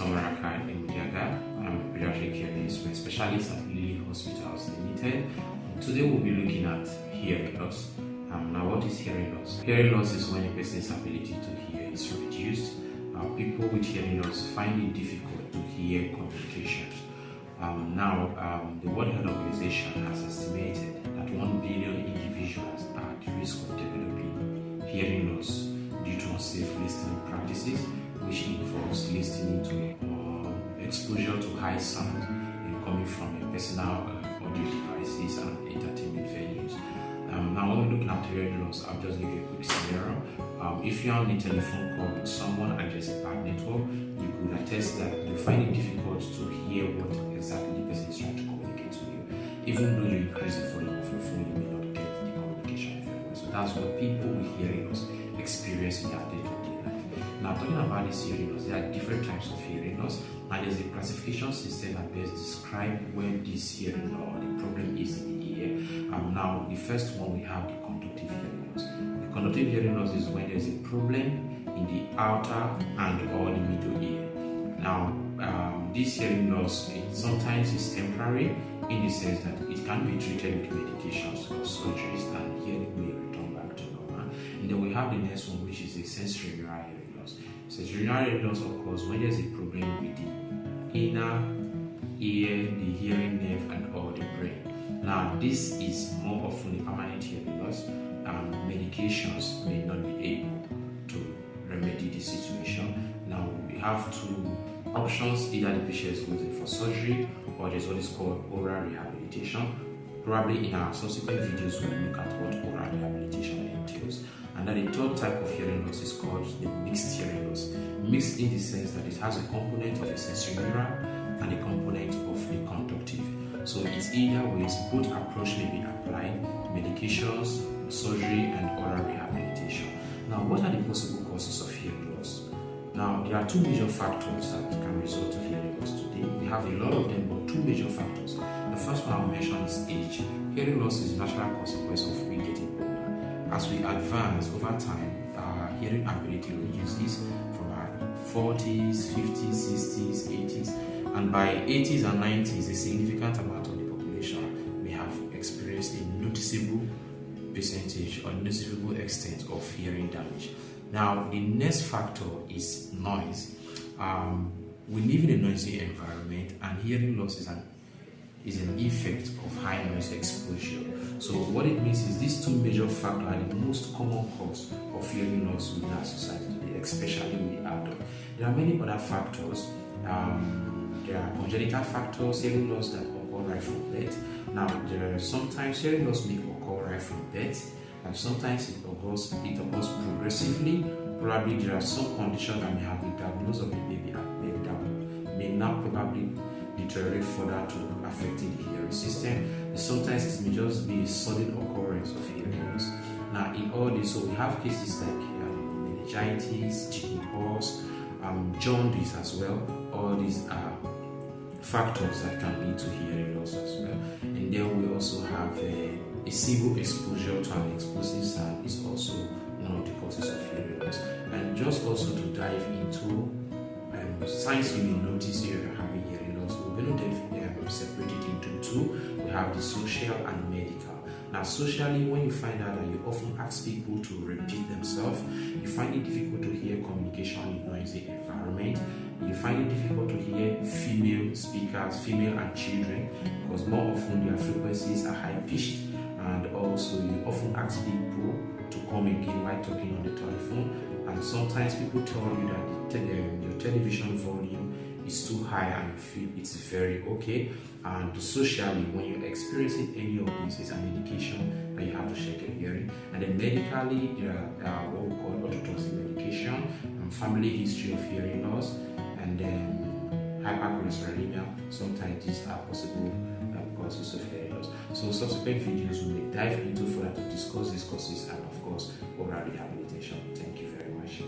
Omoraka Emudiaga. I'm a pediatric Fidelist, a specialist at Lily Hospitals Limited. Today we'll be looking at hearing loss. Now, what is hearing loss? Hearing loss is when a person's ability to hear is reduced. People with hearing loss find it difficult to hear communications. The World Health Organization has estimated that 1 billion individuals are at risk of developing hearing loss due to unsafe listening practices, which involves listening to exposure to high sound coming from personal audio devices and entertainment venues. Now, when we're looking at hearing loss, I'll just give you a quick scenario. If you're on a telephone call with someone and there's a bad network, you could attest that you find it difficult to hear what exactly the person is trying to communicate to you. Even though you increase the volume of your phone, you may not get the communication very well. So that's what people with hearing loss experience in their day-to-day life. Now, talking about this hearing loss, there are different types of hearing loss, and there's a classification system that best describes where this hearing loss or the problem is in the ear. Now, the first one, we have the conductive hearing loss. The conductive hearing loss is when there's a problem in the outer and or the middle ear. Now, this hearing loss sometimes is temporary in the sense that it can be treated with medications or surgeries, and hearing will return back to normal. And then we have the next one, which is the sensory neural hearing loss. Sensory neural hearing loss occurs when there's a problem with the inner ear, the hearing nerve, and or the brain. Now, this is more often a permanent hearing loss, and medications may not be able to remedy the situation. Now, we have two options: either the patient is going for surgery, or there's what is called oral rehabilitation. Probably in our subsequent videos, we'll look at what oral rehabilitation entails. And then the third type of hearing loss is called the mixed hearing loss. Mixed in the sense that it has a component of a sensory neural and a component of the conductive. So it's either ways, both approach may be applied: medications, surgery, and oral rehabilitation. Now, what are the possible causes of hearing loss? Now, there are two major factors that can result to hearing loss today. We have a lot of them, but two major factors. The first one I'll mention is age. Hearing loss is a natural consequence of we getting older. As we advance over time, our hearing ability reduces from our 40s, 50s, 60s, 80s, and by 80s and 90s, a significant amount of the population may have experienced a noticeable percentage or noticeable extent of hearing damage. Now, the next factor is noise. We live in a noisy environment, and hearing loss is an effect of high noise exposure. So what it means is these two major factors are the most common cause of hearing loss within our society today, especially with the adult. There are many other factors. There are congenital factors, hearing loss that occur right from birth. Now, sometimes hearing loss may occur right from birth, and sometimes it occurs progressively. Probably there are some conditions that may have been diagnosed of the baby at birth that may now probably deteriorate further to affecting the hearing system. And sometimes it may just be a sudden occurrence of hearing loss. Now, in all this, so we have cases like meningitis, chickenpox, jaundice as well. All these are factors that can lead to hearing loss as well. And then we also have a single exposure to an explosive sound is also one of the causes of hearing loss. And just also to dive into signs you may notice you're having hearing loss, we're going to separate it into two. We have the social and medical. Now, socially, when you find out that you often ask people to repeat themselves, you find it difficult to hear communication in noisy environment. You find it difficult to hear female speakers, female and children, because more often their frequencies are high pitched, and also you often ask people to come again while talking on the telephone, and sometimes people tell you that your television volume is too high and you feel it's very okay. And socially, when you're experiencing any of this, it's an indication that you have to check your hearing. And then medically, there are what we call orthotoxic medication, family history of hearing loss, and then hypercholesterolemia. Sometimes these are possible causes of hearing loss. So subsequent videos we may dive into further to discuss these causes and of course oral rehabilitation. Thank you very much.